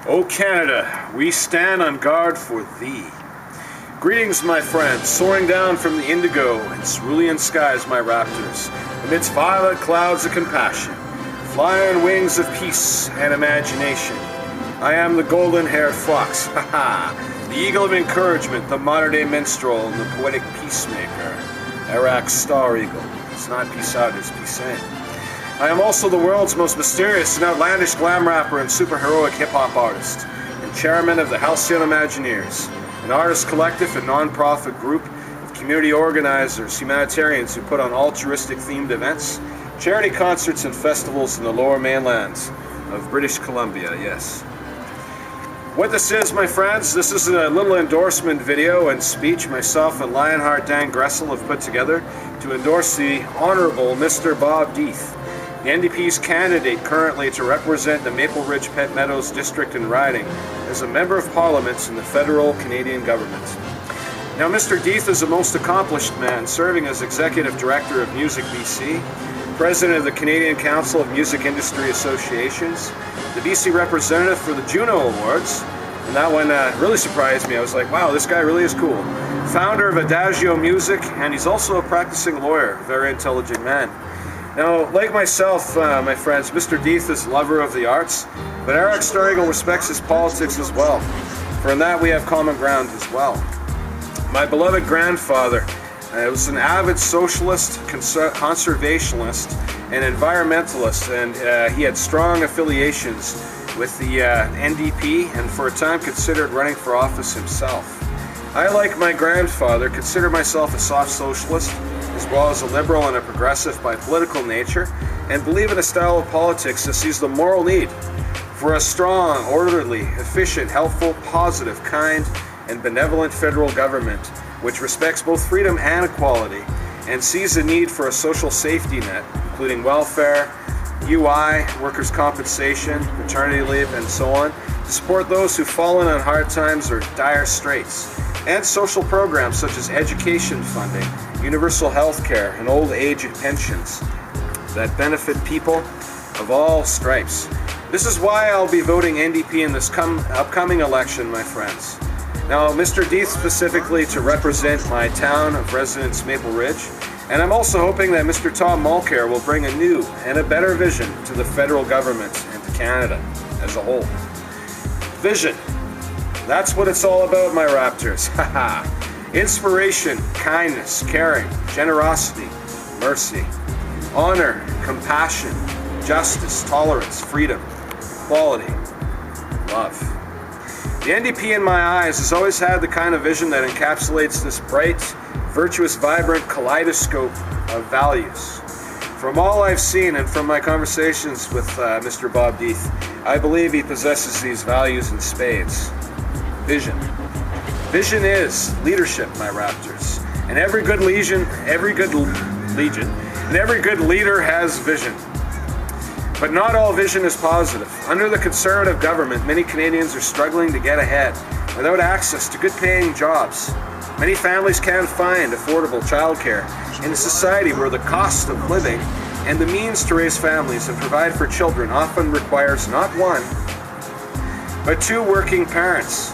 O Canada, we stand on guard for thee. Greetings, my friends, soaring down from the indigo and cerulean skies, my raptors, amidst violet clouds of compassion, fly on wings of peace and imagination. I am the golden-haired fox, the eagle of encouragement, the modern-day minstrel, and the poetic Peacemaker, Arak StarrEagle. It's not peace out, it's peace in. I am also the world's most mysterious and outlandish glam rapper and superheroic hip-hop artist, and chairman of the Halcyon Imagineers, an artist collective and non-profit group of community organizers, humanitarians who put on altruistic themed events, charity concerts and festivals in the lower mainlands of British Columbia, yes. What this is, my friends, this is a little endorsement video and speech myself and Lionheart Dan Gressel have put together to endorse the Honorable Mr. Bob Deeth, the NDP's candidate currently to represent the Maple Ridge Pet Meadows District and Riding as a Member of Parliament in the federal Canadian government. Now, Mr. Deeth is a most accomplished man, serving as Executive Director of Music BC, President of the Canadian Council of Music Industry Associations, the BC representative for the Juno Awards, and that one really surprised me. I was like, wow, this guy really is cool. Founder of Adagio Music, and he's also a practicing lawyer, very intelligent man. Now, like myself, my friends, Mr. Deeth is a lover of the arts, but Arak StarrEagle respects his politics as well. For in that we have common ground as well. My beloved grandfather was an avid socialist, conservationist, and environmentalist, and he had strong affiliations with the NDP, and for a time considered running for office himself. I, like my grandfather, consider myself a soft socialist, as well as a liberal and a progressive by political nature, and believe in a style of politics that sees the moral need for a strong, orderly, efficient, helpful, positive, kind, and benevolent federal government, which respects both freedom and equality, and sees the need for a social safety net, including welfare, UI, workers' compensation, maternity leave, and so on, to support those who've fallen on hard times or dire straits, and social programs such as education funding, universal health care, and old age pensions that benefit people of all stripes. This is why I'll be voting NDP in this upcoming election, my friends. Now, Mr. Deeth specifically to represent my town of residence, Maple Ridge, and I'm also hoping that Mr. Tom Mulcair will bring a new and a better vision to the federal government and to Canada as a whole. Vision. That's what it's all about, my Raptors. Haha. Inspiration, kindness, caring, generosity, mercy, honor, compassion, justice, tolerance, freedom, equality, love. The NDP in my eyes has always had the kind of vision that encapsulates this bright, virtuous, vibrant kaleidoscope of values. From all I've seen and from my conversations with Mr. Bob Deeth, I believe he possesses these values in spades. Vision. Vision is leadership, my Raptors. And every good legion, and every good leader has vision. But not all vision is positive. Under the Conservative government, many Canadians are struggling to get ahead without access to good-paying jobs. Many families can't find affordable childcare in a society where the cost of living and the means to raise families and provide for children often requires not one, but two working parents.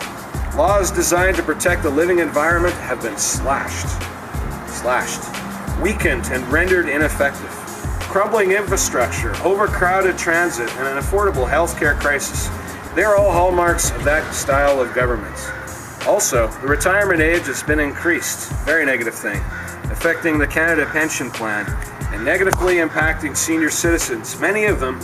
Laws designed to protect the living environment have been slashed, weakened, and rendered ineffective. Crumbling infrastructure, overcrowded transit, and an affordable healthcare crisis, they're all hallmarks of that style of government. Also, the retirement age has been increased, very negative thing, affecting the Canada Pension Plan and negatively impacting senior citizens, many of them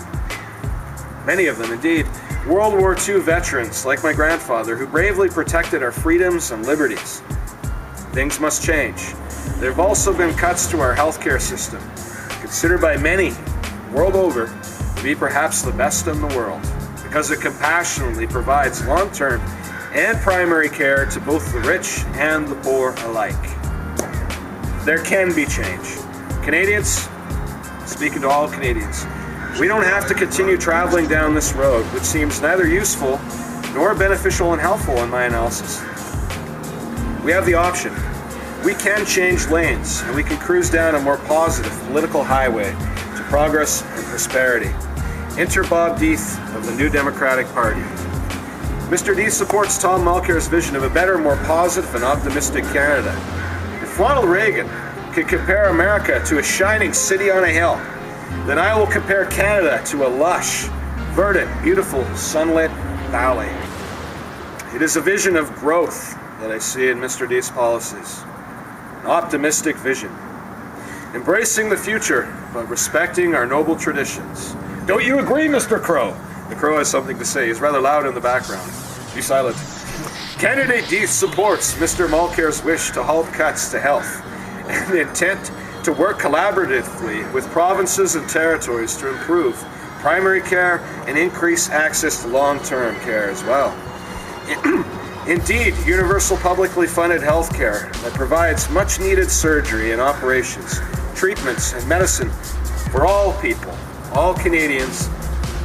indeed, World War II veterans like my grandfather who bravely protected our freedoms and liberties. Things must change. There have also been cuts to our healthcare system, considered by many world over to be perhaps the best in the world, because it compassionately provides long-term and primary care to both the rich and the poor alike. There can be change. Canadians, speaking to all Canadians, we don't have to continue traveling down this road, which seems neither useful nor beneficial and helpful in my analysis. We have the option. We can change lanes, and we can cruise down a more positive political highway to progress and prosperity. Enter Bob Deeth of the New Democratic Party. Mr. D supports Tom Mulcair's vision of a better, more positive and optimistic Canada. If Ronald Reagan could compare America to a shining city on a hill, then I will compare Canada to a lush, verdant, beautiful, sunlit valley. It is a vision of growth that I see in Mr. D's policies. An optimistic vision. Embracing the future, but respecting our noble traditions. Don't you agree, Mr. Crow? The Crow has something to say. He's rather loud in the background. Be silent. Candidate D supports Mr. Mulcair's wish to halt cuts to health and the intent to work collaboratively with provinces and territories to improve primary care and increase access to long-term care as well. Indeed, universal publicly funded health care that provides much-needed surgery and operations, treatments and medicine for all people, all Canadians,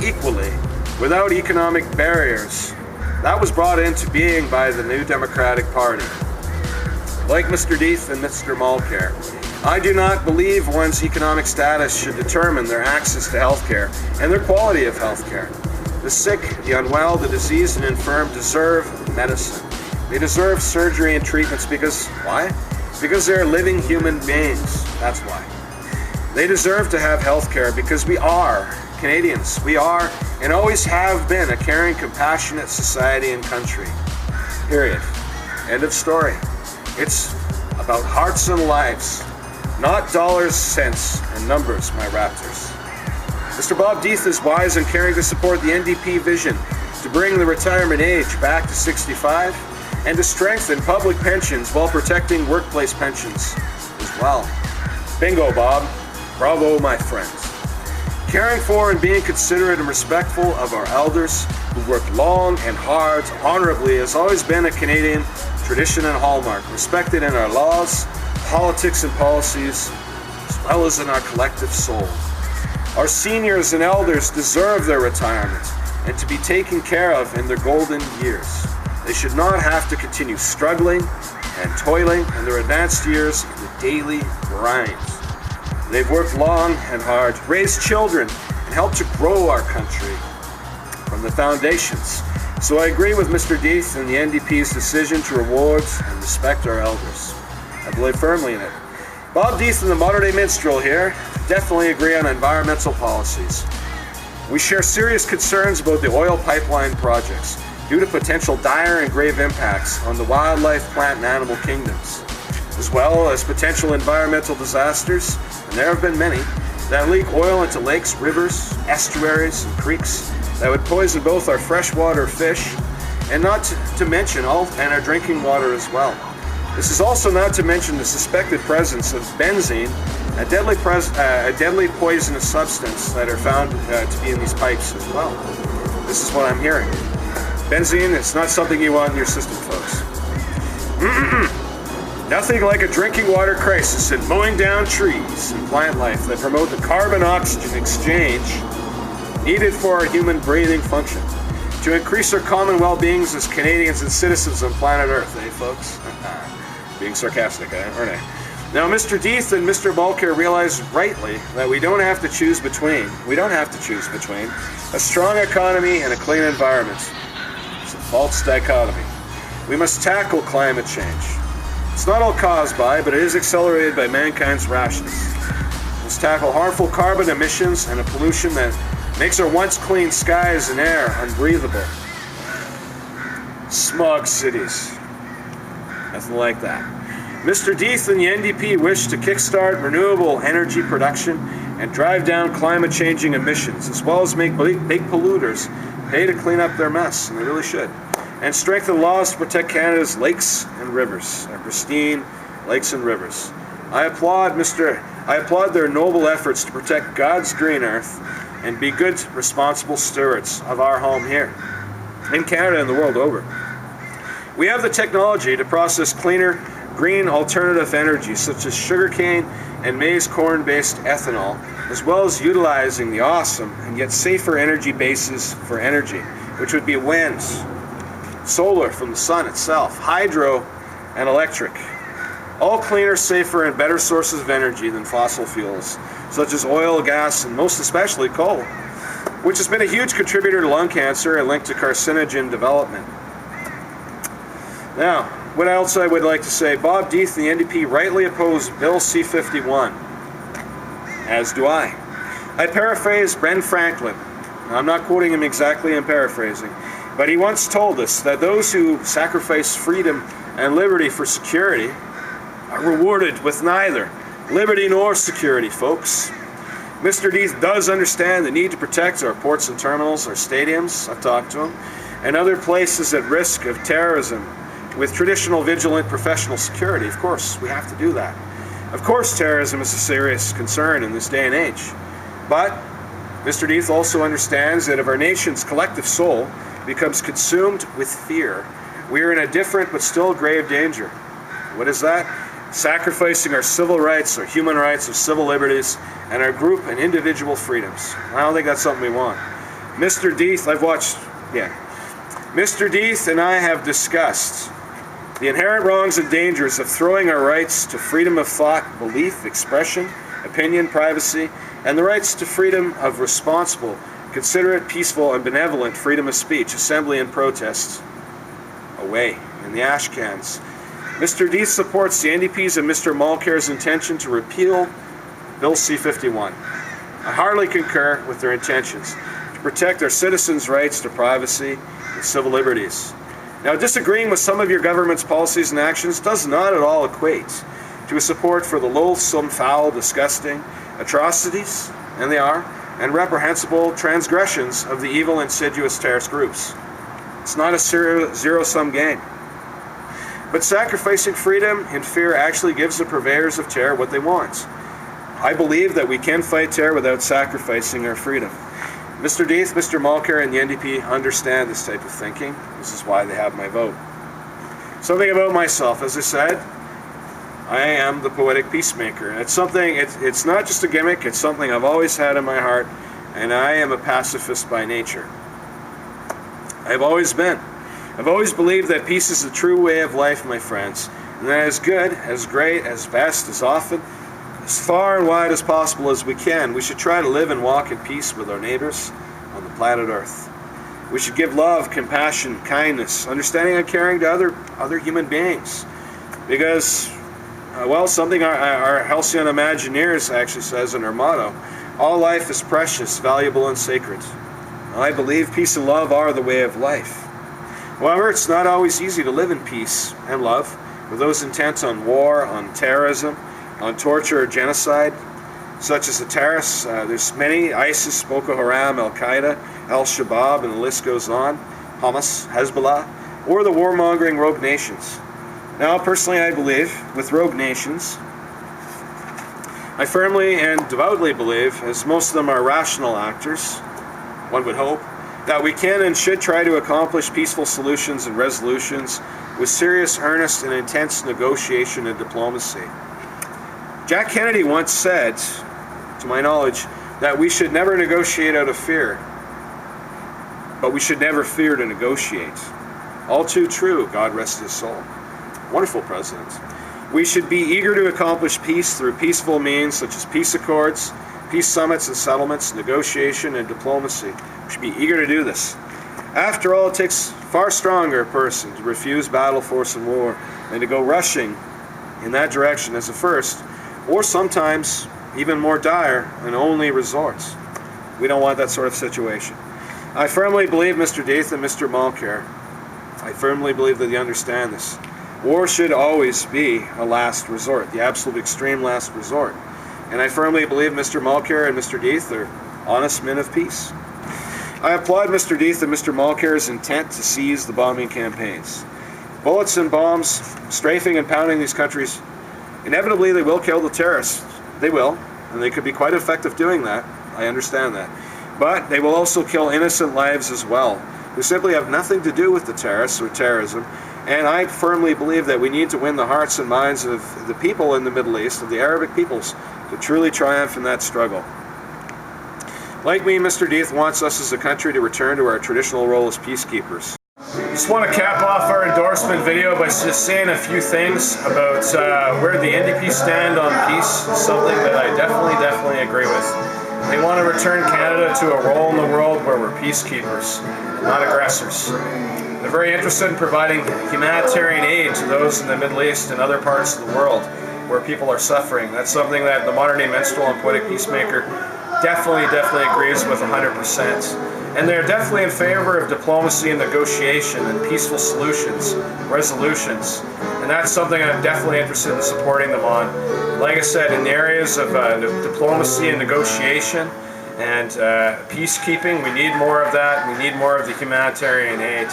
equally, without economic barriers. That was brought into being by the New Democratic Party. Like Mr. Deeth and Mr. Mulcair, I do not believe one's economic status should determine their access to health care and their quality of health care. The sick, the unwell, the diseased and infirm deserve medicine. They deserve surgery and treatments because, why? Because they're living human beings. That's why. They deserve to have health care because we are Canadians. We are and always have been a caring, compassionate society and country. Period. End of story. It's about hearts and lives, not dollars, cents, and numbers, my raptors. Mr. Bob Deeth is wise and caring to support the NDP vision to bring the retirement age back to 65 and to strengthen public pensions while protecting workplace pensions as well. Bingo, Bob. Bravo, my friends. Caring for and being considerate and respectful of our elders who worked long and hard honorably has always been a Canadian tradition and hallmark, respected in our laws, politics and policies, as well as in our collective soul. Our seniors and elders deserve their retirement and to be taken care of in their golden years. They should not have to continue struggling and toiling in their advanced years in the daily grind. They've worked long and hard, raised children, and helped to grow our country from the foundations. So I agree with Mr. Deeth and the NDP's decision to reward and respect our elders. I believe firmly in it. Bob Deeth and the modern-day Minstrel here definitely agree on environmental policies. We share serious concerns about the oil pipeline projects due to potential dire and grave impacts on the wildlife, plant, and animal kingdoms, as well as potential environmental disasters, and there have been many, that leak oil into lakes, rivers, estuaries, and creeks that would poison both our freshwater fish and not to mention and our drinking water as well. This is also not to mention the suspected presence of benzene, a deadly poisonous substance that are found to be in these pipes as well. This is what I'm hearing. Benzene, it's not something you want in your system, folks. Nothing like a drinking water crisis and mowing down trees and plant life that promote the carbon-oxygen exchange needed for our human breathing function to increase our common well-beings as Canadians and citizens on planet Earth, eh, folks? Being sarcastic, aren't I? Now, Mr. Deeth and Mr. Mulcair realize rightly that we don't have to choose between a strong economy and a clean environment. It's a false dichotomy. We must tackle climate change. It's not all caused by, but it is accelerated by mankind's rashness. Let's tackle harmful carbon emissions and a pollution that makes our once clean skies and air unbreathable. Smog cities. Nothing like that. Mr. Deeth and the NDP wish to kickstart renewable energy production and drive down climate-changing emissions, as well as make big polluters pay to clean up their mess, and they really should, and strengthen laws to protect Canada's lakes and rivers, our pristine lakes and rivers. I applaud their noble efforts to protect God's green earth and be good, responsible stewards of our home here, in Canada and the world over. We have the technology to process cleaner, green alternative energy such as sugarcane and maize corn-based ethanol, as well as utilizing the awesome and yet safer energy bases for energy, which would be wind, solar from the sun itself, hydro, and electric. All cleaner, safer, and better sources of energy than fossil fuels, such as oil, gas, and most especially coal, which has been a huge contributor to lung cancer and linked to carcinogen development. Now, what else I would like to say? Bob Deeth and the NDP rightly opposed Bill C-51, as do I. I paraphrase Ben Franklin. Now, I'm not quoting him exactly, I'm paraphrasing. But he once told us that those who sacrifice freedom and liberty for security are rewarded with neither liberty nor security, folks. Mr. Deeth does understand the need to protect our ports and terminals, our stadiums, I've talked to him, and other places at risk of terrorism with traditional vigilant professional security. Of course, we have to do that. Of course, terrorism is a serious concern in this day and age. But Mr. Deeth also understands that if our nation's collective soul becomes consumed with fear, we are in a different but still grave danger. What is that? Sacrificing our civil rights, our human rights, our civil liberties, and our group and individual freedoms. I don't think that's something we want. Mr. Deeth, Mr. Deeth and I have discussed the inherent wrongs and dangers of throwing our rights to freedom of thought, belief, expression, opinion, privacy, and the rights to freedom of responsible, considerate, peaceful, and benevolent freedom of speech, assembly, and protest away in the ash cans. Mr. Deeth supports the NDP's and Mr. Mulcair's intention to repeal Bill C-51. I hardly concur with their intentions to protect our citizens' rights to privacy and civil liberties. Now, disagreeing with some of your government's policies and actions does not at all equate to a support for the loathsome, foul, disgusting atrocities, and they are, and reprehensible transgressions of the evil, insidious terrorist groups. It's not a zero-sum game. But sacrificing freedom in fear actually gives the purveyors of terror what they want. I believe that we can fight terror without sacrificing our freedom. Mr. Deeth, Mr. Mulcair, and the NDP understand this type of thinking. This is why they have my vote. Something about myself, as I said, I am the poetic peacemaker. It's something, it's not just a gimmick, it's something I've always had in my heart, and I am a pacifist by nature. I've always been. I've always believed that peace is the true way of life, my friends, and that as good, as great, as best, as often, as far and wide as possible as we can, we should try to live and walk in peace with our neighbors on the planet Earth. We should give love, compassion, kindness, understanding and caring to other human beings. Because, something our Halcyon Imagineers actually says in our motto, all life is precious, valuable, and sacred. I believe peace and love are the way of life. However, it's not always easy to live in peace and love with those intent on war, on terrorism, on torture or genocide, such as the terrorists. There's many: ISIS, Boko Haram, Al-Qaeda, Al-Shabaab, and the list goes on, Hamas, Hezbollah, or the warmongering rogue nations. Now, personally, I believe, with rogue nations, I firmly and devoutly believe, as most of them are rational actors, one would hope, that we can and should try to accomplish peaceful solutions and resolutions with serious, earnest, and intense negotiation and diplomacy. Jack Kennedy once said, to my knowledge, that we should never negotiate out of fear, but we should never fear to negotiate. All too true, God rest his soul. Wonderful president. We should be eager to accomplish peace through peaceful means such as peace accords, peace summits and settlements, negotiation, and diplomacy. We should be eager to do this. After all, it takes a far stronger person to refuse battle, force, and war than to go rushing in that direction as a first, or sometimes even more dire, an only resort. We don't want that sort of situation. I firmly believe Mr. Deeth and Mr. Mulcair, I firmly believe that they understand this. War should always be a last resort, the absolute extreme last resort. And I firmly believe Mr. Mulcair and Mr. Deeth are honest men of peace. I applaud Mr. Deeth and Mr. Mulcair's intent to seize the bombing campaigns. Bullets and bombs strafing and pounding these countries, inevitably they will kill the terrorists. They will, and they could be quite effective doing that. I understand that. But they will also kill innocent lives as well, who simply have nothing to do with the terrorists or terrorism. And I firmly believe that we need to win the hearts and minds of the people in the Middle East, of the Arabic peoples, to truly triumph in that struggle. Like me, Mr. Deeth wants us as a country to return to our traditional role as peacekeepers. Just want to cap off our endorsement video by just saying a few things about where the NDP stand on peace, something that I definitely agree with. They want to return Canada to a role in the world where we're peacekeepers, not aggressors. They're very interested in providing humanitarian aid to those in the Middle East and other parts of the world where people are suffering. That's something that the modern-day Minstrel and Poetic Peacemaker definitely agrees with 100%. And they're definitely in favor of diplomacy and negotiation and peaceful solutions, resolutions. And that's something I'm definitely interested in supporting them on. Like I said, in the areas of diplomacy and negotiation and peacekeeping, we need more of that. We need more of the humanitarian aid.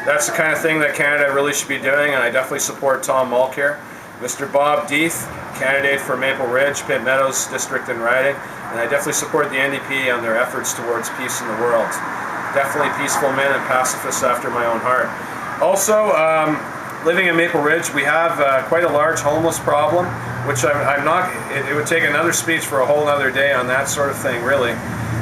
That's the kind of thing that Canada really should be doing, and I definitely support Tom Mulcair. Mr. Bob Deeth, candidate for Maple Ridge, Pitt Meadows District and riding, and I definitely support the NDP on their efforts towards peace in the world. Definitely peaceful men and pacifists after my own heart. Also, living in Maple Ridge, we have quite a large homeless problem, which I'm not, it would take another speech for a whole other day on that sort of thing, really.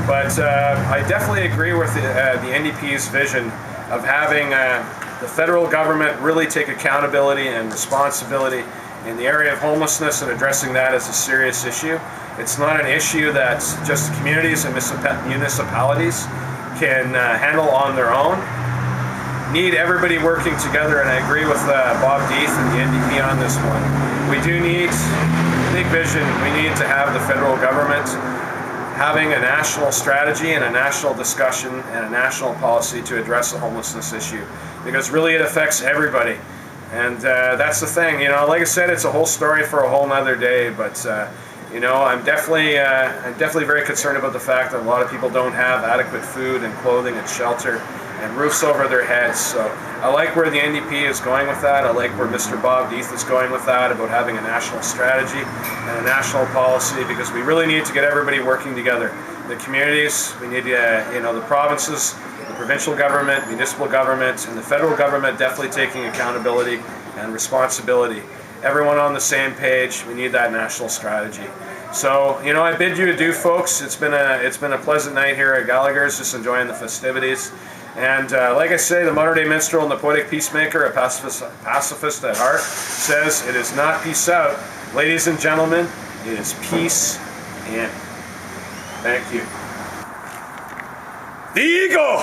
But I definitely agree with the NDP's vision of having the federal government really take accountability and responsibility in the area of homelessness and addressing that as a serious issue. It's not an issue that just communities and municipalities can handle on their own. Need everybody working together, and I agree with Bob Deeth and the NDP on this one. We do need big vision. We need to have the federal government having a national strategy and a national discussion and a national policy to address the homelessness issue, because really it affects everybody. And that's the thing, you know, like I said, it's a whole story for a whole nother day, but you know, I'm definitely very concerned about the fact that a lot of people don't have adequate food and clothing and shelter and roofs over their heads. So I like where the NDP is going with that. I like where Mr. Bob Deeth is going with that, about having a national strategy and a national policy, because we really need to get everybody working together. The communities, we need, you know, the provinces, the provincial government, municipal government, and the federal government definitely taking accountability and responsibility. Everyone on the same page. We need that national strategy. So, you know, I bid you adieu, folks. It's been a pleasant night here at Gallagher's, just enjoying the festivities. And like I say, the modern-day minstrel and the poetic peacemaker, a pacifist at heart, says it is not peace out. Ladies and gentlemen, it is peace in. Thank you. The eagle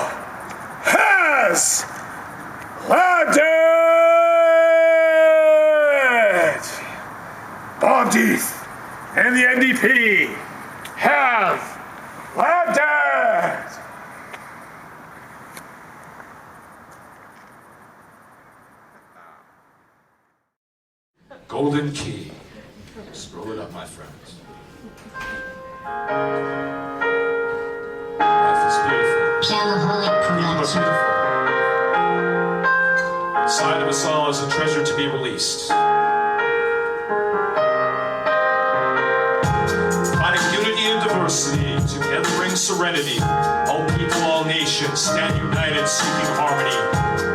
has landed! Bob Deeth and the NDP have landed! Golden key. Scroll it up, my friends. Life is beautiful. Pianoholic People are Production. beautiful. Inside of us all is a treasure to be released. Finding unity and diversity, together bring serenity. All people, all nations, stand united, seeking harmony.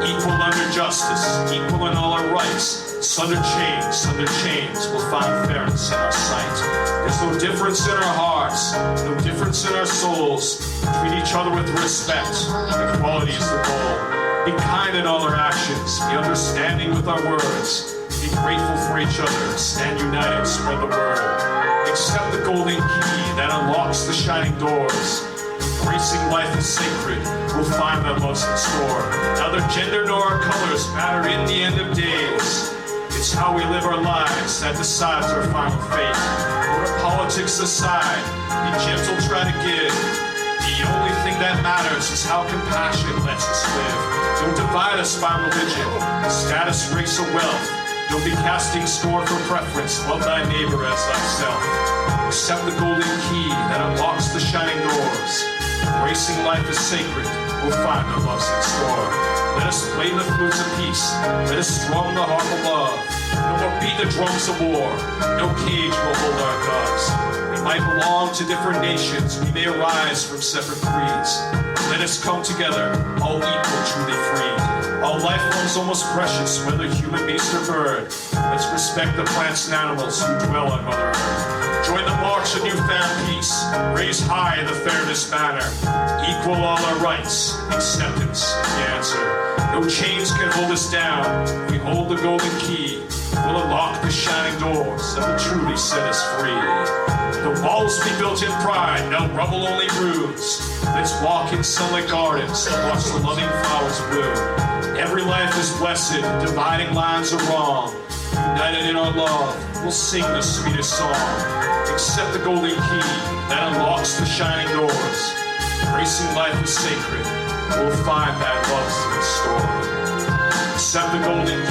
Equal under justice, equal in all our rights. Sunder chains, we'll find fairness in our sight. There's no difference in our hearts, no difference in our souls. Treat each other with respect, equality is the goal. Be kind in all our actions, be understanding with our words. Be grateful for each other, stand united, spread the word. Accept the golden key that unlocks the shining doors. Embracing life is sacred, we'll find that love's in store. Neither gender nor our colors matter in the end of days. It's how we live our lives that decides our final fate. Put our politics aside, be gentle, try to give. The only thing that matters is how compassion lets us live. Don't divide us by religion, status, race, or wealth. Don't be casting scorn for preference, love thy neighbor as thyself. Accept the golden key that unlocks the shining doors. Embracing life is sacred, we'll find our love's in store. Let us play the flutes of peace, let us strum the harp of love. No more beat the drums of war, no cage will hold our doves. We might belong to different nations, we may arise from separate creeds. Let us come together, all equal, truly free. All life forms almost precious, whether human, beast, or bird. Let's respect the plants and animals who dwell on Mother Earth. Join the march of newfound peace, raise high the fairness banner. Equal all our rights, acceptance is the answer. No chains can hold us down. We hold the golden key. We'll unlock the shining doors that will truly set us free. The walls we built in pride, now rubble only ruins. Let's walk in sunlit gardens and watch the loving flowers bloom. Every life is blessed, dividing lines are wrong. United in our love, we'll sing the sweetest song. Accept the golden key that unlocks the shining doors. Embracing life is sacred, we'll find that love's in store. Accept the golden